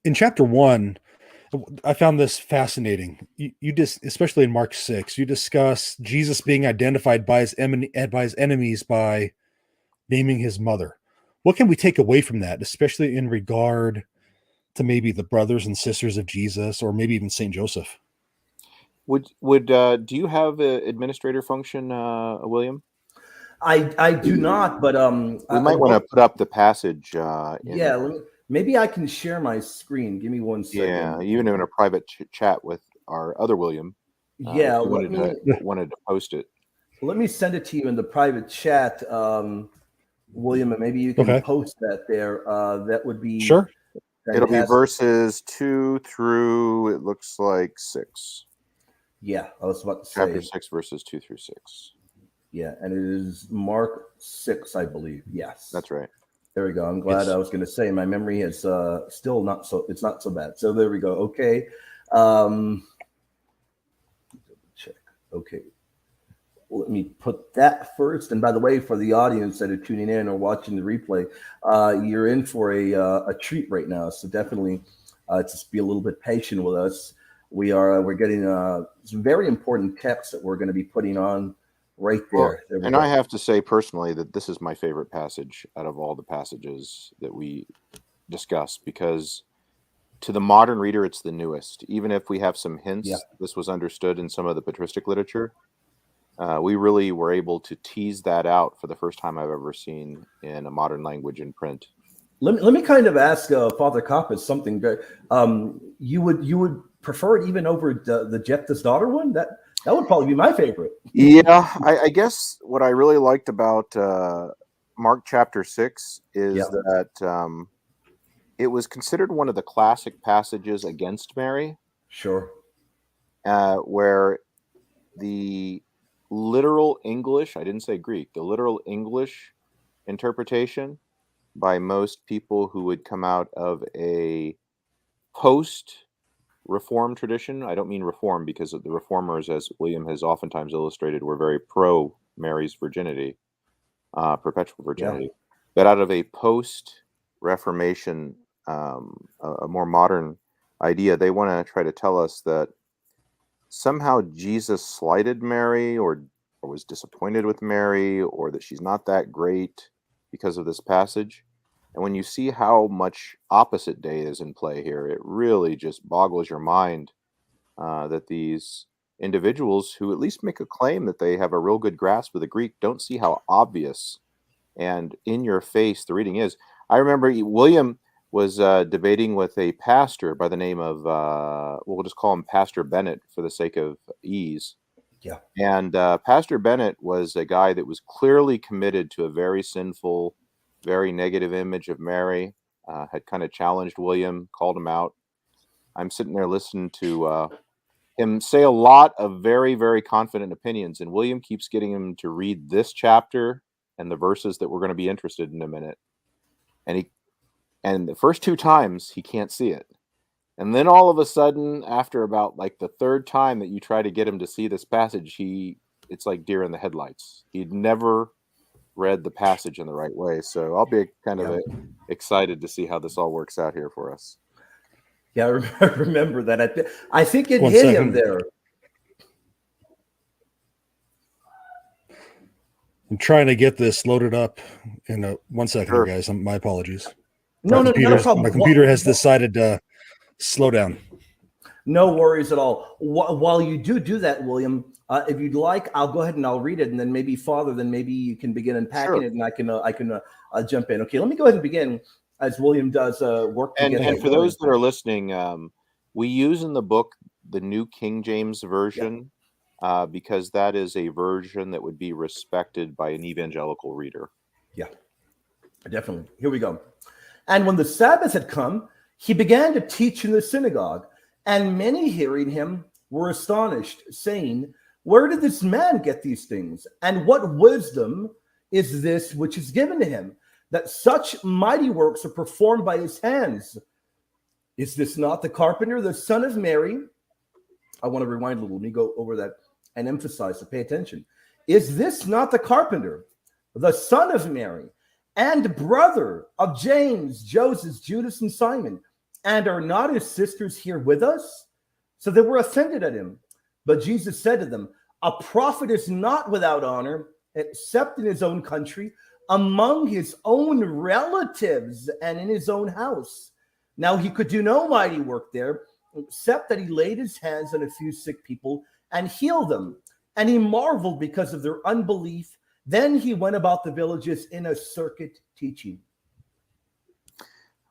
in chapter 1, I found this fascinating. You just, especially in Mark 6, you discuss Jesus being identified by his enemies by naming his mother. What can we take away from that, especially in regard to maybe the brothers and sisters of Jesus, or maybe even Saint Joseph? Would do you have an administrator function, William? I do not, but We might want to put up the passage. Yeah, maybe I can share my screen. Give me 1 second. Yeah, even in a private chat with our other William. Yeah, wanted to post it. Let me send it to you in the private chat, William, and maybe you can post that there. That would be sure. Fantastic. It'll be verses 2 through, it looks like 6. Yeah, I was about to say. Chapter 6, verses 2 through 6. Yeah, and it is Mark 6, I believe. Yes. That's right. There we go. I'm glad. I was going to say my memory is still not so, it's not so bad. So there we go. Okay. Check. Okay. Let me put that first. And by the way, for the audience that are tuning in or watching the replay, you're in for a treat right now. So definitely just be a little bit patient with us. We're getting some very important text that we're going to be putting on right there. Well, and I have to say personally that this is my favorite passage out of all the passages that we discuss, because to the modern reader, it's the newest. Even if we have some hints, this was understood in some of the patristic literature. We really were able to tease that out for the first time I've ever seen in a modern language in print. Let me kind of ask Father Kappas something. You would prefer it even over the Jephthah's daughter one? That would probably be my favorite. Yeah, I guess what I really liked about Mark chapter 6 is that it was considered one of the classic passages against Mary. Sure. Where the literal English, I didn't say Greek, the literal English interpretation by most people who would come out of a post-Reform tradition. I don't mean Reform, because of the Reformers, as William has oftentimes illustrated, were very pro Mary's virginity, perpetual virginity. But out of a post-Reformation, a more modern idea, they want to try to tell us that somehow Jesus slighted Mary, or was disappointed with Mary, or that she's not that great because of this passage. And when you see how much opposite day is in play here, it really just boggles your mind that these individuals who at least make a claim that they have a real good grasp of the Greek don't see how obvious and in your face the reading is. I remember William was debating with a pastor by the name of, we'll just call him Pastor Bennett for the sake of ease. Yeah. And Pastor Bennett was a guy that was clearly committed to a very sinful, very negative image of Mary, had kind of challenged William, called him out. I'm sitting there listening to him say a lot of very, very confident opinions, and William keeps getting him to read this chapter and the verses that we're going to be interested in a minute. And the first 2 times, he can't see it. And then all of a sudden, after about like the 3rd time that you try to get him to see this passage, it's like deer in the headlights. He'd never read the passage in the right way. So I'll be kind of excited to see how this all works out here for us. Yeah, I remember that. I think it hit him there. I'm trying to get this loaded up in 1 second, here, guys. My apologies. No, not a problem. My computer has decided to slow down. No worries at all. While you do that, William, if you'd like, I'll go ahead and I'll read it, and then maybe maybe you can begin unpacking it, and I can jump in. Okay, let me go ahead and begin as William does work. And for those that are listening, we use in the book the New King James Version because that is a version that would be respected by an evangelical reader. Yeah, definitely. Here we go. And when the Sabbath had come, he began to teach in the synagogue, and many hearing him were astonished, saying, "Where did this man get these things? And what wisdom is this which is given to him, that such mighty works are performed by his hands? Is this not the carpenter, the son of Mary?" I want to rewind a little. Let me go over that and emphasize, so pay attention. "Is this not the carpenter, the son of Mary, and brother of James, Joseph, Judas, and Simon? And are not his sisters here with us? So they were offended at him. But Jesus said to them, a prophet is not without honor, except in his own country, among his own relatives, and in his own house. Now he could do no mighty work there, except that he laid his hands on a few sick people and healed them. And he marveled because of their unbelief. Then he went about the villages in a circuit teaching.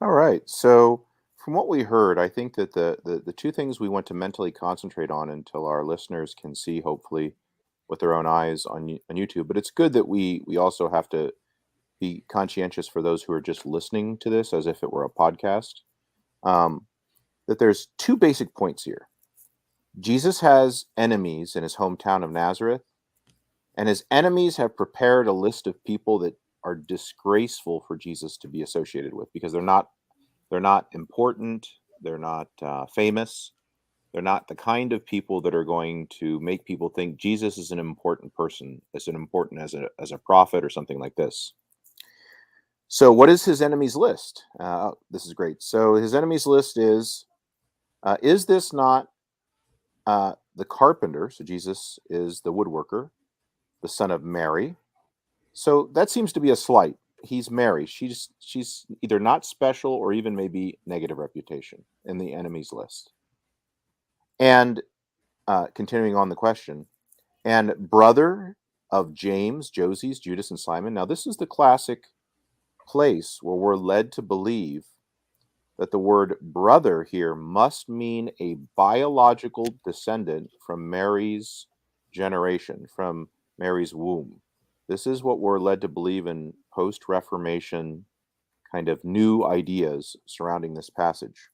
All right. So from what we heard, I think that the two things we want to mentally concentrate on until our listeners can see, hopefully, with their own eyes on YouTube. But it's good that we also have to be conscientious for those who are just listening to this as if it were a podcast. That there's two basic points here. Jesus has enemies in his hometown of Nazareth, and his enemies have prepared a list of people that are disgraceful for Jesus to be associated with, because they're not important, they're not famous, they're not the kind of people that are going to make people think Jesus is an important person, as important as a prophet or something like this. So what is his enemies list? This is great. So his enemies list is this not the carpenter? So Jesus is the woodworker, the son of Mary. So that seems to be a slight. He's Mary. She's either not special or even maybe negative reputation in the enemies list. And continuing on the question, and brother of James, Joses, Judas, and Simon. Now this is the classic place where we're led to believe that the word brother here must mean a biological descendant from Mary's generation, from Mary's womb. This is what we're led to believe in post-Reformation kind of new ideas surrounding this passage.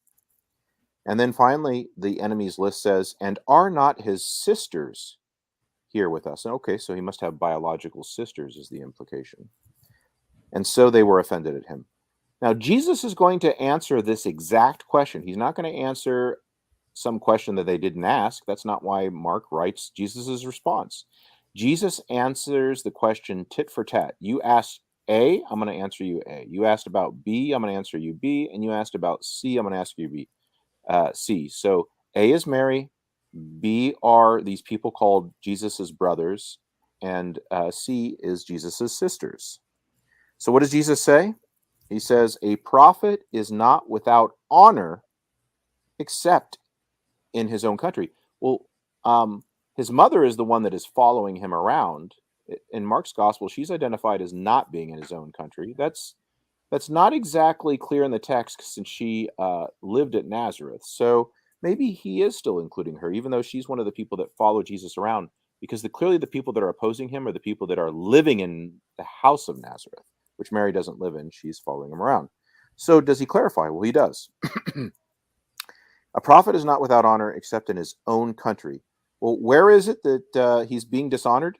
And then finally, the enemies list says, and are not his sisters here with us? Okay, so he must have biological sisters is the implication. And so they were offended at him. Now, Jesus is going to answer this exact question. He's not going to answer some question that they didn't ask. That's not why Mark writes Jesus's response. Jesus answers the question tit for tat. You asked A, I'm going to answer you A. You asked about B, I'm going to answer you B. And you asked about C, I'm going to ask you B, C. So A is Mary, B are these people called Jesus's brothers, and C is Jesus's sisters. So what does Jesus say? He says, a prophet is not without honor except in his own country. Well, his mother is the one that is following him around. In Mark's gospel, she's identified as not being in his own country. That's not exactly clear in the text since she lived at Nazareth. So maybe he is still including her, even though she's one of the people that follow Jesus around, because clearly the people that are opposing him are the people that are living in the house of Nazareth, which Mary doesn't live in. She's following him around. So does he clarify? Well, he does. A prophet is not without honor except in his own country. Well, where is it that he's being dishonored?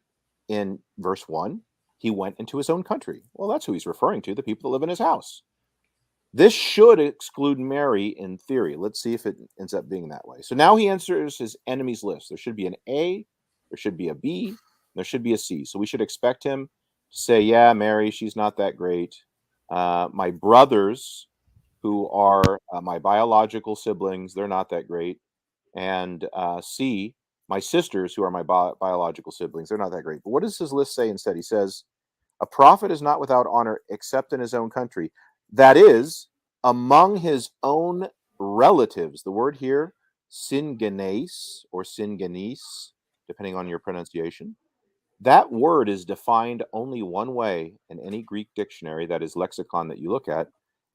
In verse 1, he went into his own country. Well, that's who he's referring to, the people that live in his house. This should exclude Mary in theory. Let's see if it ends up being that way. So now he answers his enemies list. There should be an A, there should be a B, there should be a C. So we should expect him to say, yeah, Mary, she's not that great. My brothers, who are my biological siblings, they're not that great. And C, my sisters, who are my biological siblings, they're not that great. But what does his list say instead? He says, a prophet is not without honor except in his own country. That is, among his own relatives. The word here, syngenes or syngenes, depending on your pronunciation. That word is defined only one way in any Greek dictionary, that is lexicon that you look at.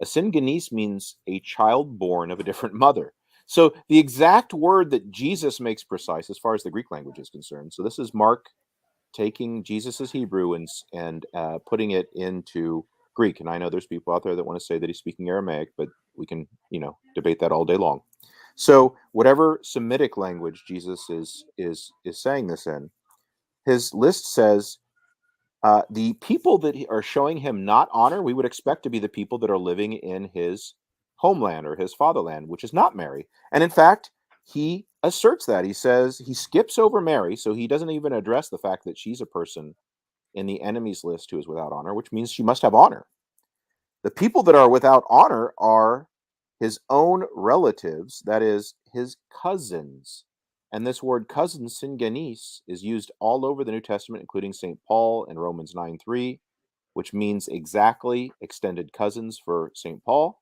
A syngenes means a child born of a different mother. So the exact word that Jesus makes precise as far as the Greek language is concerned. So this is Mark taking Jesus's Hebrew and putting it into Greek. And I know there's people out there that want to say that he's speaking Aramaic, but we can, debate that all day long. So whatever Semitic language Jesus is saying this in, his list says the people that are showing him not honor, we would expect to be the people that are living in his homeland or his fatherland, which is not Mary. And in fact, he asserts that. He says he skips over Mary, so he doesn't even address the fact that she's a person in the enemies list who is without honor, which means she must have honor. The people that are without honor are his own relatives, that is, his cousins. And this word cousin, syngenes, is used all over the New Testament, including St. Paul in Romans 9:3, which means exactly extended cousins for St. Paul.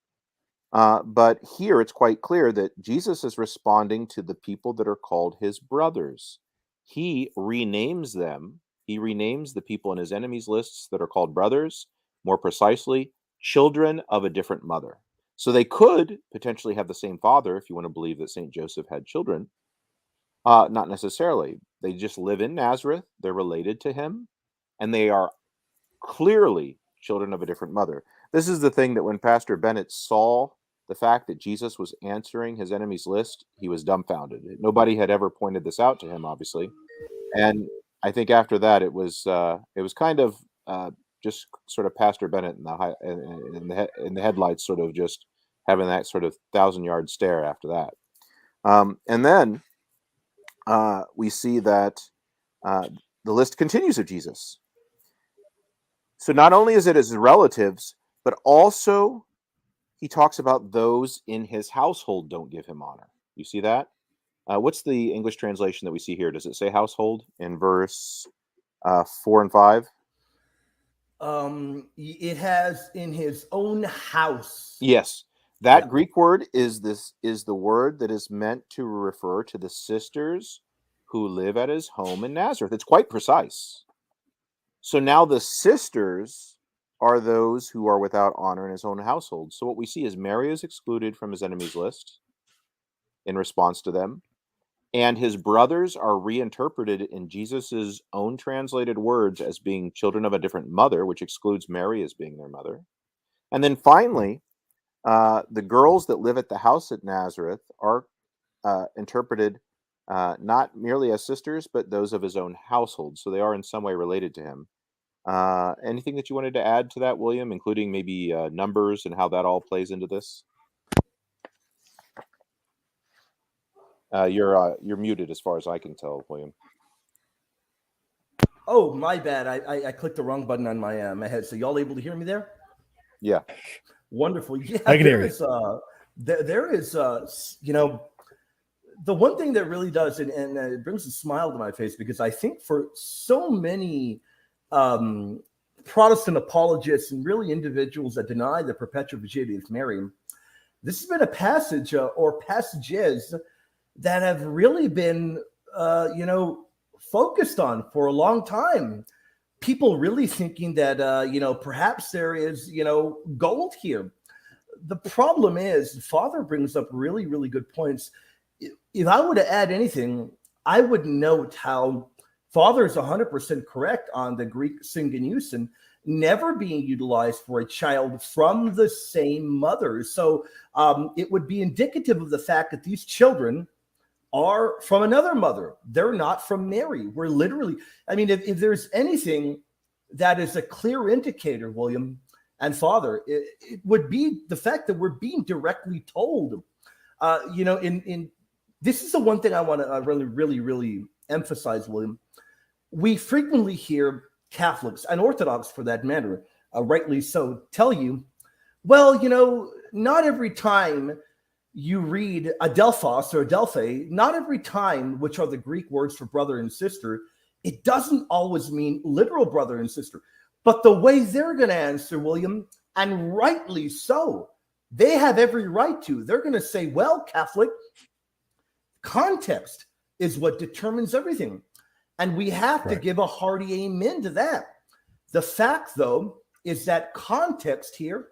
But here it's quite clear that Jesus is responding to the people that are called his brothers. He renames them. He renames the people in his enemies lists that are called brothers, more precisely, children of a different mother. So they could potentially have the same father if you want to believe that St. Joseph had children. Not necessarily. They just live in Nazareth. They're related to him, and they are clearly children of a different mother. This is the thing that when Pastor Bennett saw the fact that Jesus was answering his enemies list, he was dumbfounded. Nobody had ever pointed this out to him, obviously, and I think after that it was kind of just sort of Pastor Bennett in the headlights, sort of just having that sort of 1,000-yard stare after that, and then we see that the list continues of Jesus. So not only is it his relatives, but also he talks about those in his household don't give him honor. You see that? What's the English translation that we see here? Does it say household in verse 4 and 5? It has in his own house. Yes. That Greek word is the word that is meant to refer to the sisters who live at his home in Nazareth. It's quite precise. So now the sisters are those who are without honor in his own household. So what we see is Mary is excluded from his enemies list in response to them, and his brothers are reinterpreted in Jesus's own translated words as being children of a different mother, which excludes Mary as being their mother. And then finally, the girls that live at the house at Nazareth are interpreted not merely as sisters, but those of his own household. So they are in some way related to him. Anything that you wanted to add to that, William, including maybe numbers and how that all plays into this? You're muted as far as I can tell, William. Oh, my bad. I clicked the wrong button on my head. So y'all able to hear me there? Yeah. Wonderful. Yeah, I can hear you. There is the one thing that really does, and it brings a smile to my face, because I think for so many Protestant apologists and really individuals that deny the perpetual virginity of Mary, this has been a passage or passages that have really been, focused on for a long time. People really thinking that, perhaps there is, gold here. The problem is, Father brings up really, really good points. If I were to add anything, I would note how Father is 100% correct on the Greek syngeneusin never being utilized for a child from the same mother. So it would be indicative of the fact that these children are from another mother. They're not from Mary. We're literally, if there's anything that is a clear indicator, William and Father, it would be the fact that we're being directly told, this is the one thing I want to really, really, really emphasize, William. We frequently hear Catholics and Orthodox, for that matter, rightly so, tell you, well, not every time you read adelphos or adelphe, not every time, which are the Greek words for brother and sister, it doesn't always mean literal brother and sister. But the way they're going to answer, William, and rightly so, they have every right to. They're going to say, well, Catholic, context is what determines everything. And we have to give a hearty amen to that. The fact, though, is that context here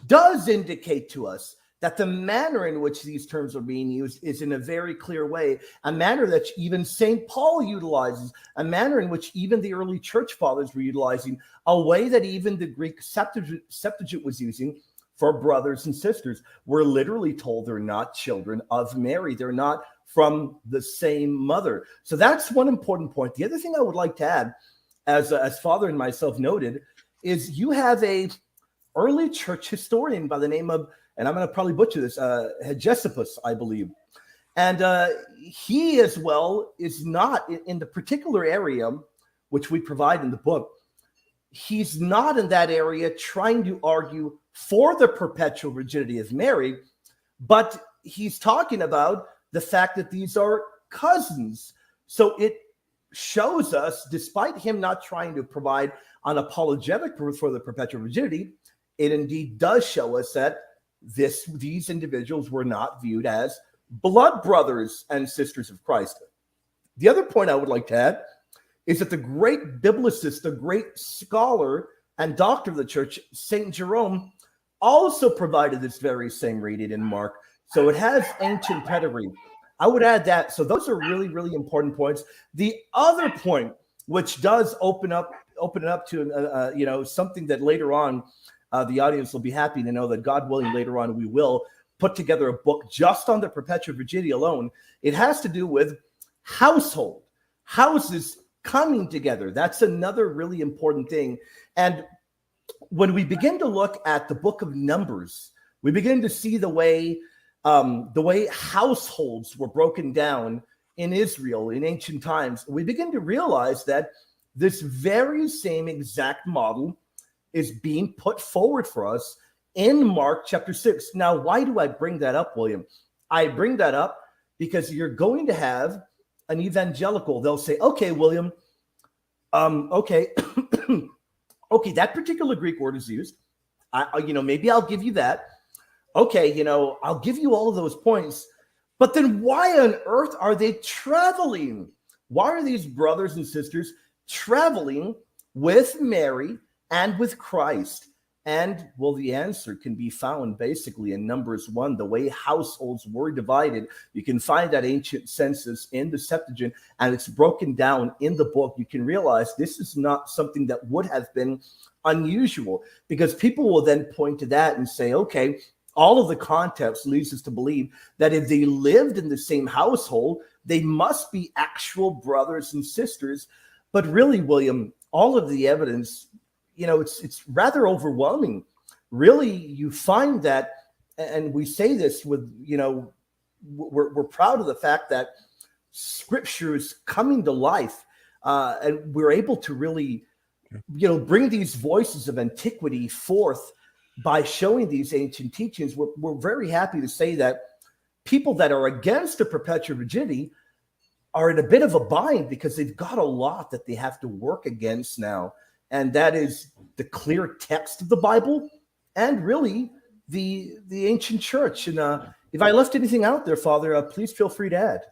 does indicate to us that the manner in which these terms are being used is in a very clear way, a manner that even St. Paul utilizes, a manner in which even the early church fathers were utilizing, a way that even the Greek Septuagint was using for brothers and sisters. We're literally told they're not children of Mary. They're not from the same mother. So that's one important point. The other thing I would like to add, as Father and myself noted, is you have a early church historian by the name of, and I'm going to probably butcher this, Hegesippus, I believe. And he as well is not in the particular area which we provide in the book. He's not in that area trying to argue for the perpetual virginity of Mary, but he's talking about the fact that these are cousins. So it shows us, despite him not trying to provide an apologetic for the perpetual virginity, it indeed does show us that these individuals were not viewed as blood brothers and sisters of Christ. The other point I would like to add is that the great biblicist, the great scholar and doctor of the church, St. Jerome, also provided this very same reading in Mark. So it has ancient pedigree. I would add that. So those are really, really important points. The other point, which does open it up to something that later on the audience will be happy to know that, God willing, later on we will put together a book just on the perpetual virginity alone. It has to do with houses coming together. That's another really important thing. And when we begin to look at the book of Numbers, we begin to see the way households were broken down in Israel in ancient times. We begin to realize that this very same exact model is being put forward for us in Mark chapter 6. Now, why do I bring that up, William? I bring that up because you're going to have an evangelical. They'll say, okay, William, okay, that particular Greek word is used. Maybe I'll give you that. Okay, I'll give you all of those points. But then why on earth are they traveling? Why are these brothers and sisters traveling with Mary and with Christ? And, well, the answer can be found basically in Numbers 1, the way households were divided. You can find that ancient census in the Septuagint, and it's broken down in the book. You can realize this is not something that would have been unusual, because people will then point to that and say, okay, all of the context leads us to believe that if they lived in the same household, they must be actual brothers and sisters. But really, William, all of the evidence, it's rather overwhelming. Really, you find that, and we say this with, we're proud of the fact that Scripture is coming to life, and we're able to really, bring these voices of antiquity forth by showing these ancient teachings. We're very happy to say that people that are against the perpetual virginity are in a bit of a bind, because they've got a lot that they have to work against now. And that is the clear text of the Bible and really the ancient church. And if I left anything out there, Father, please feel free to add.